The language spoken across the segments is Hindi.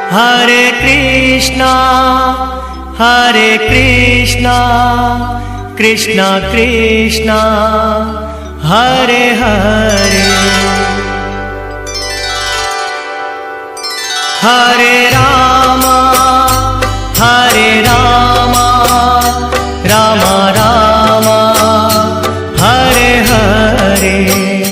हरे कृष्णा कृष्णा कृष्णा हरे हरे, हरे राम राम राम हरे हरे।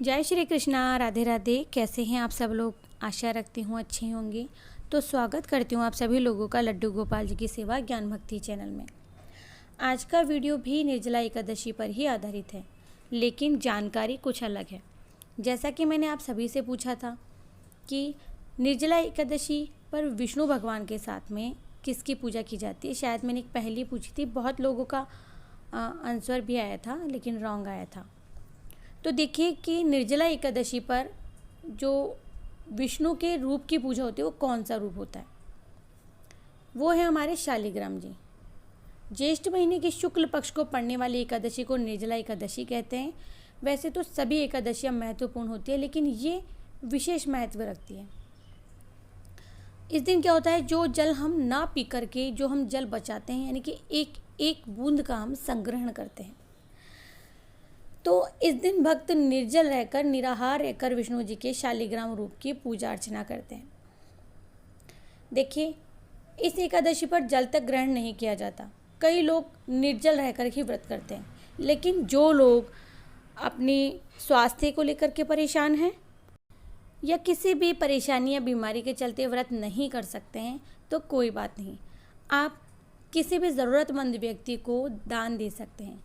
जय श्री कृष्णा, राधे राधे। कैसे हैं आप सब लोग? आशा रखती हूँ अच्छे होंगे। तो स्वागत करती हूँ आप सभी लोगों का लड्डू गोपाल जी की सेवा ज्ञान भक्ति चैनल में। आज का वीडियो भी निर्जला एकादशी पर ही आधारित है, लेकिन जानकारी कुछ अलग है। जैसा कि मैंने आप सभी से पूछा था कि निर्जला एकादशी पर विष्णु भगवान के साथ में किसकी पूजा की जाती है। शायद मैंने एक पहली पूछी थी, बहुत लोगों का आंसर भी आया था, लेकिन रॉन्ग आया था। तो देखिए कि निर्जला एकादशी पर जो विष्णु के रूप की पूजा होती है वो कौन सा रूप होता है। वो है हमारे शालिग्राम जी। ज्येष्ठ महीने के शुक्ल पक्ष को पड़ने वाली एकादशी को निर्जला एकादशी कहते हैं। वैसे तो सभी एकादशियाँ महत्वपूर्ण होती है, लेकिन ये विशेष महत्व रखती है। इस दिन क्या होता है, जो जल हम ना पी करके जो हम जल बचाते हैं, यानी कि एक एक बूंद का हम संग्रहण करते हैं। तो इस दिन भक्त निर्जल रहकर, निराहार रहकर विष्णु जी के शालिग्राम रूप की पूजा अर्चना करते हैं। देखिए, इस एकादशी पर जल तक ग्रहण नहीं किया जाता। कई लोग निर्जल रहकर ही व्रत करते हैं, लेकिन जो लोग अपनी स्वास्थ्य को लेकर के परेशान हैं या किसी भी परेशानी या बीमारी के चलते व्रत नहीं कर सकते हैं, तो कोई बात नहीं, आप किसी भी ज़रूरतमंद व्यक्ति को दान दे सकते हैं।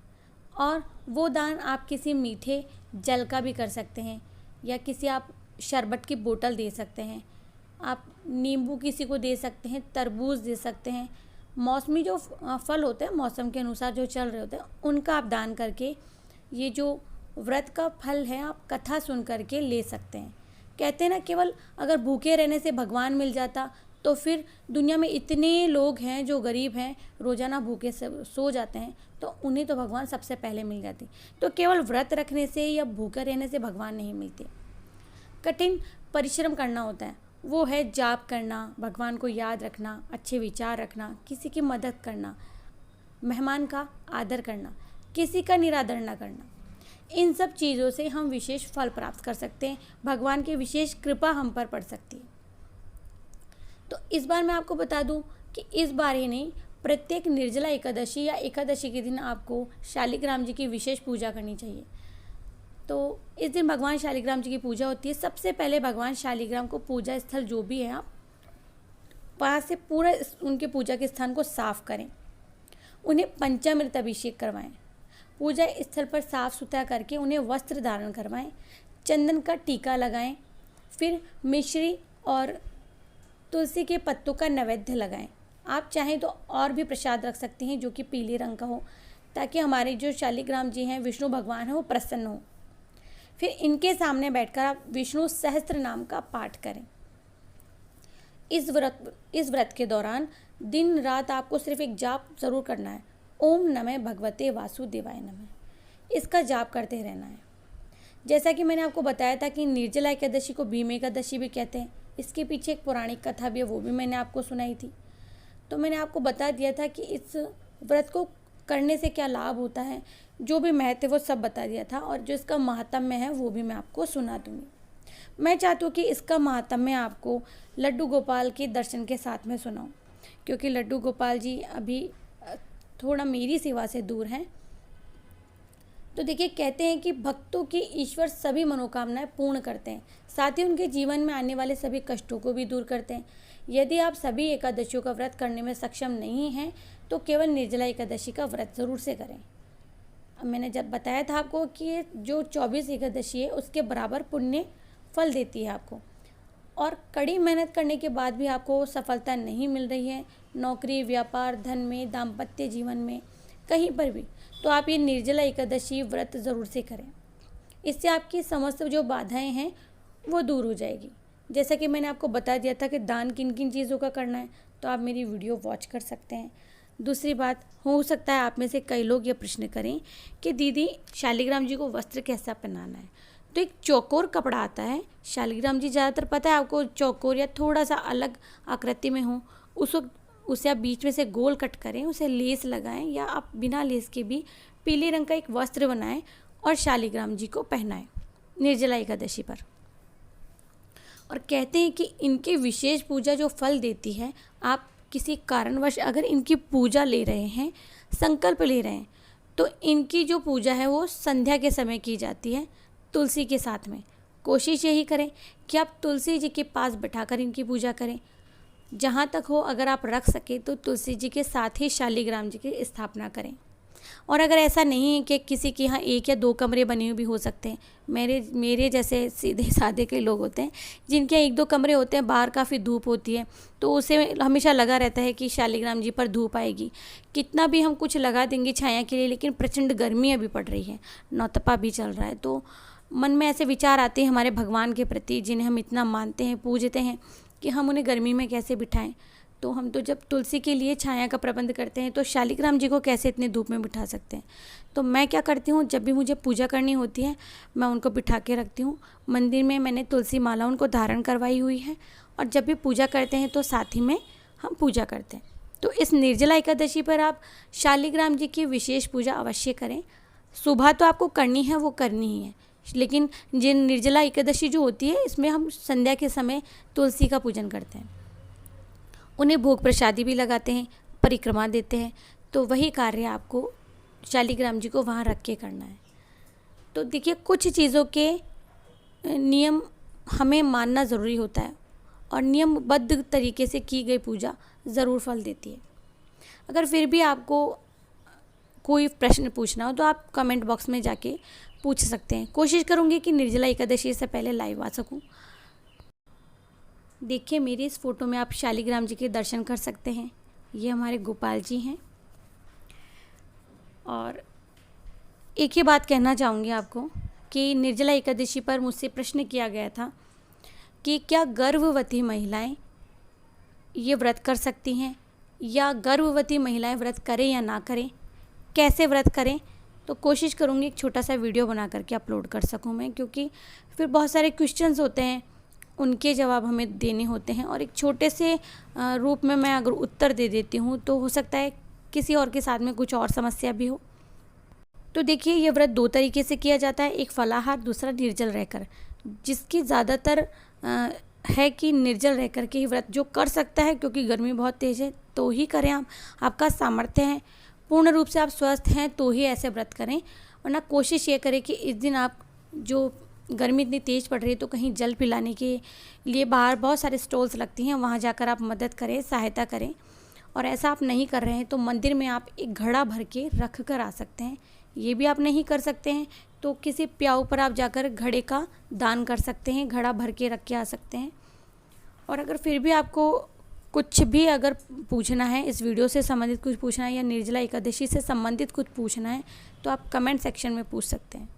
और वो दान आप किसी मीठे जल का भी कर सकते हैं, या किसी आप शरबत की बोतल दे सकते हैं, आप नींबू किसी को दे सकते हैं, तरबूज दे सकते हैं। मौसमी जो फल होते हैं, मौसम के अनुसार जो चल रहे होते हैं, उनका आप दान करके ये जो व्रत का फल है आप कथा सुन करके ले सकते हैं। कहते हैं ना, केवल अगर भूखे रहने से भगवान मिल जाता तो फिर दुनिया में इतने लोग हैं जो गरीब हैं, रोज़ाना भूखे सो जाते हैं, तो उन्हें तो भगवान सबसे पहले मिल जाते। तो केवल व्रत रखने से या भूखे रहने से भगवान नहीं मिलते। कठिन परिश्रम करना होता है, वो है जाप करना, भगवान को याद रखना, अच्छे विचार रखना, किसी की मदद करना, मेहमान का आदर करना, किसी का निरादर न करना। इन सब चीज़ों से हम विशेष फल प्राप्त कर सकते हैं, भगवान की विशेष कृपा हम पर पड़ सकती है। तो इस बार मैं आपको बता दूं कि इस बार ही नहीं, प्रत्येक निर्जला एकादशी या एकादशी के दिन आपको शालिग्राम जी की विशेष पूजा करनी चाहिए। तो इस दिन भगवान शालिग्राम जी की पूजा होती है। सबसे पहले भगवान शालिग्राम को पूजा स्थल जो भी है, आप वहाँ से पूरा उनके पूजा के स्थान को साफ करें, उन्हें पंचामृत अभिषेक करवाएं, पूजा स्थल पर साफ सुथरा करके उन्हें वस्त्र धारण करवाएं, चंदन का टीका लगाएं, फिर मिश्री और तुलसी के पत्तों का नैवेद्य लगाएं। आप चाहें तो और भी प्रसाद रख सकते हैं जो कि पीले रंग का हो, ताकि हमारे जो शालिग्राम जी हैं, विष्णु भगवान हैं, वो प्रसन्न हो। फिर इनके सामने बैठकर आप विष्णु सहस्त्र नाम का पाठ करें। इस व्रत के दौरान दिन रात आपको सिर्फ एक जाप जरूर करना है, ओम नमः भगवते वासुदेवाय नमः। इसका जाप करते रहना है। जैसा कि मैंने आपको बताया था कि निर्जला एकादशी को भीम एकादशी भी कहते हैं। इसके पीछे एक पौराणिक कथा भी है, वो भी मैंने आपको सुनाई थी। तो मैंने आपको बता दिया था कि इस व्रत को करने से क्या लाभ होता है, जो भी महत्व है वो सब बता दिया था, और जो इसका महात्म्य है वो भी मैं आपको सुना दूँगी। मैं चाहती हूँ कि इसका महात्म्य आपको लड्डू गोपाल के दर्शन के साथ में सुनाऊँ, क्योंकि लड्डू गोपाल जी अभी थोड़ा मेरी सेवा से दूर हैं। तो देखिए, कहते हैं कि भक्तों की ईश्वर सभी मनोकामनाएं पूर्ण करते हैं, साथ ही उनके जीवन में आने वाले सभी कष्टों को भी दूर करते हैं। यदि आप सभी एकादशियों का व्रत करने में सक्षम नहीं हैं, तो केवल निर्जला एकादशी का व्रत ज़रूर से करें। अब मैंने जब बताया था आपको कि जो 24 एकादशी है उसके बराबर पुण्य फल देती है आपको, और कड़ी मेहनत करने के बाद भी आपको सफलता नहीं मिल रही है, नौकरी, व्यापार, धन में, दाम्पत्य जीवन में, कहीं पर भी, तो आप ये निर्जला एकादशी व्रत ज़रूर से करें। इससे आपकी समस्त जो बाधाएं हैं वो दूर हो जाएगी। जैसा कि मैंने आपको बता दिया था कि दान किन किन चीज़ों का करना है, तो आप मेरी वीडियो वॉच कर सकते हैं। दूसरी बात, हो सकता है आप में से कई लोग ये प्रश्न करें कि दीदी शालिग्राम जी को वस्त्र कैसा पहनाना है। तो एक चौकोर कपड़ा आता है, शालिग्राम जी ज़्यादातर पता है आपको चौकोर या थोड़ा सा अलग आकृति में हो, उसे आप बीच में से गोल कट करें, उसे लेस लगाएं या आप बिना लेस के भी पीले रंग का एक वस्त्र बनाएं और शालिग्राम जी को पहनाएं निर्जला एकादशी पर। और कहते हैं कि इनकी विशेष पूजा जो फल देती है, आप किसी कारणवश अगर इनकी पूजा ले रहे हैं, संकल्प ले रहे हैं, तो इनकी जो पूजा है वो संध्या के समय की जाती है तुलसी के साथ में। कोशिश यही करें कि आप तुलसी जी के पास बैठाकर इनकी पूजा करें। जहाँ तक हो अगर आप रख सकें तो तुलसी जी के साथ ही शालिग्राम जी की स्थापना करें। और अगर ऐसा नहीं है कि किसी के यहाँ 1 या 2 कमरे बने हुए भी हो सकते हैं, मेरे जैसे सीधे सादे के लोग होते हैं जिनके यहाँ 1-2 कमरे होते हैं, बाहर काफ़ी धूप होती है, तो उसे हमेशा लगा रहता है कि शालिग्राम जी पर धूप आएगी। कितना भी हम कुछ लगा देंगे छाया के लिए, लेकिन प्रचंड गर्मी अभी पड़ रही है, नौतपा भी चल रहा है, तो मन में ऐसे विचार आते हैं हमारे भगवान के प्रति जिन्हें हम इतना मानते हैं, पूजते हैं, कि हम उन्हें गर्मी में कैसे बिठाएं। तो हम तो जब तुलसी के लिए छाया का प्रबंध करते हैं तो शालिग्राम जी को कैसे इतने धूप में बिठा सकते हैं। तो मैं क्या करती हूँ, जब भी मुझे पूजा करनी होती है मैं उनको बिठा के रखती हूँ। मंदिर में मैंने तुलसी माला उनको धारण करवाई हुई है और जब भी पूजा करते हैं तो साथ ही में हम पूजा करते हैं। तो इस निर्जला एकादशी पर आप शालिग्राम जी की विशेष पूजा अवश्य करें। सुबह तो आपको करनी है, वो करनी ही है, लेकिन जिन निर्जला एकादशी जो होती है इसमें हम संध्या के समय तुलसी का पूजन करते हैं, उन्हें भोग प्रसादी भी लगाते हैं, परिक्रमा देते हैं। तो वही कार्य आपको शालिग्राम जी को वहाँ रख के करना है। तो देखिए, कुछ चीज़ों के नियम हमें मानना ज़रूरी होता है और नियमबद्ध तरीके से की गई पूजा ज़रूर फल देती है। अगर फिर भी आपको कोई प्रश्न पूछना हो तो आप कमेंट बॉक्स में जाके पूछ सकते हैं। कोशिश करूँगी कि निर्जला एकादशी से पहले लाइव आ सकूँ। देखिए, मेरी इस फ़ोटो में आप शालिग्राम जी के दर्शन कर सकते हैं। ये हमारे गोपाल जी हैं। और एक ही बात कहना चाहूँगी आपको कि निर्जला एकादशी पर मुझसे प्रश्न किया गया था कि क्या गर्भवती महिलाएं ये व्रत कर सकती हैं, या गर्भवती महिलाएं व्रत करें या ना करें, कैसे व्रत करें। तो कोशिश करूँगी एक छोटा सा वीडियो बना करके अपलोड कर सकूँ मैं, क्योंकि फिर बहुत सारे क्वेश्चंस होते हैं, उनके जवाब हमें देने होते हैं और एक छोटे से रूप में मैं अगर उत्तर दे देती हूँ तो हो सकता है किसी और के साथ में कुछ और समस्या भी हो। तो देखिए, ये व्रत 2 तरीके से किया जाता है, एक फलाहार, दूसरा निर्जल रहकर। जिसकी ज़्यादातर है कि निर्जल रहकर के ही व्रत जो कर सकता है, क्योंकि गर्मी बहुत तेज़ है, तो ही करें आप। आपका सामर्थ्य है, पूर्ण रूप से आप स्वस्थ हैं तो ही ऐसे व्रत करें। वरना कोशिश ये करें कि इस दिन आप, जो गर्मी इतनी तेज़ पड़ रही है, तो कहीं जल पिलाने के लिए बाहर बहुत सारे स्टॉल्स लगती हैं, वहाँ जाकर आप मदद करें, सहायता करें। और ऐसा आप नहीं कर रहे हैं तो मंदिर में आप एक घड़ा भर के रख कर आ सकते हैं। ये भी आप नहीं कर सकते हैं तो किसी प्याऊ पर आप जाकर घड़े का दान कर सकते हैं, घड़ा भर के रख के आ सकते हैं। और अगर फिर भी आपको कुछ भी अगर पूछना है, इस वीडियो से संबंधित कुछ पूछना है या निर्जला एकादशी से संबंधित कुछ पूछना है, तो आप कमेंट सेक्शन में पूछ सकते हैं।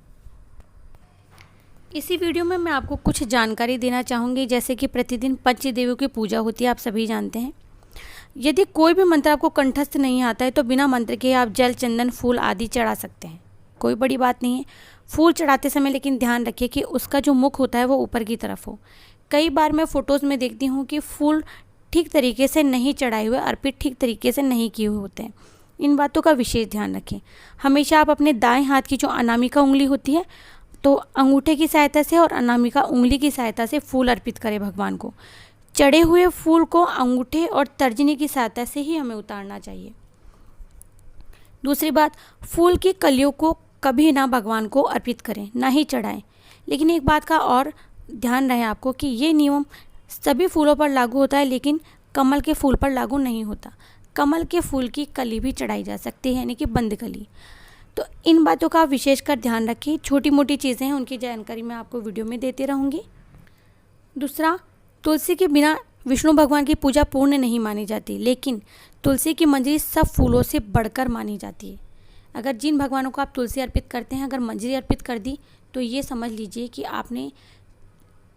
इसी वीडियो में मैं आपको कुछ जानकारी देना चाहूँगी, जैसे कि प्रतिदिन पंचदेवियों की पूजा होती है, आप सभी जानते हैं। यदि कोई भी मंत्र आपको कंठस्थ नहीं आता है तो बिना मंत्र के आप जल, चंदन, फूल आदि चढ़ा सकते हैं, कोई बड़ी बात नहीं है। फूल चढ़ाते समय लेकिन ध्यान रखिए कि उसका जो मुख होता है वो ऊपर की तरफ हो। कई बार मैं फ़ोटोज़ में देखती हूँ कि फूल ठीक तरीके से नहीं चढ़ाए हुए, अर्पित ठीक तरीके से नहीं किए हुए होते हैं। इन बातों का विशेष ध्यान रखें। हमेशा आप अपने दाएं हाथ की जो अनामिका उंगली होती है, तो अंगूठे की सहायता से और अनामिका उंगली की सहायता से फूल अर्पित करें भगवान को। चढ़े हुए फूल को अंगूठे और तर्जनी की सहायता से ही हमें उतारना चाहिए। दूसरी बात, फूल की कलियों को कभी ना भगवान को अर्पित करें, ना ही चढ़ाएं। लेकिन एक बात का और ध्यान रहे आपको कि ये नियम सभी फूलों पर लागू होता है, लेकिन कमल के फूल पर लागू नहीं होता। कमल के फूल की कली भी चढ़ाई जा सकती है, यानी कि बंद कली। तो इन बातों का विशेषकर ध्यान रखिए। छोटी मोटी चीज़ें हैं, उनकी जानकारी मैं आपको वीडियो में देती रहूँगी। दूसरा, तुलसी के बिना विष्णु भगवान की पूजा पूर्ण नहीं मानी जाती, लेकिन तुलसी की मंजरी सब फूलों से बढ़कर मानी जाती है। अगर जिन भगवानों को आप तुलसी अर्पित करते हैं, अगर मंजरी अर्पित कर दी तो ये समझ लीजिए कि आपने,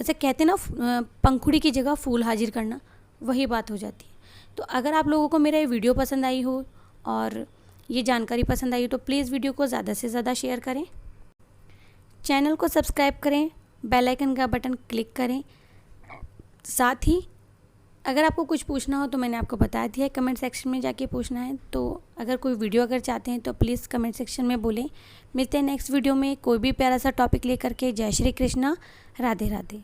ऐसे कहते हैं ना, पंखुड़ी की जगह फूल हाजिर करना, वही बात हो जाती है। तो अगर आप लोगों को मेरा ये वीडियो पसंद आई हो और ये जानकारी पसंद आई हो तो प्लीज़ वीडियो को ज़्यादा से ज़्यादा शेयर करें। चैनल को सब्सक्राइब करें, बेल आइकन का बटन क्लिक करें। साथ ही अगर आपको कुछ पूछना हो तो मैंने आपको बता दिया है, कमेंट सेक्शन में जाके पूछना है। तो अगर कोई वीडियो अगर चाहते हैं तो प्लीज़ कमेंट सेक्शन में बोलें। मिलते हैं नेक्स्ट वीडियो में कोई भी प्यारा सा टॉपिक लेकर के। जय श्री कृष्णा, राधे राधे।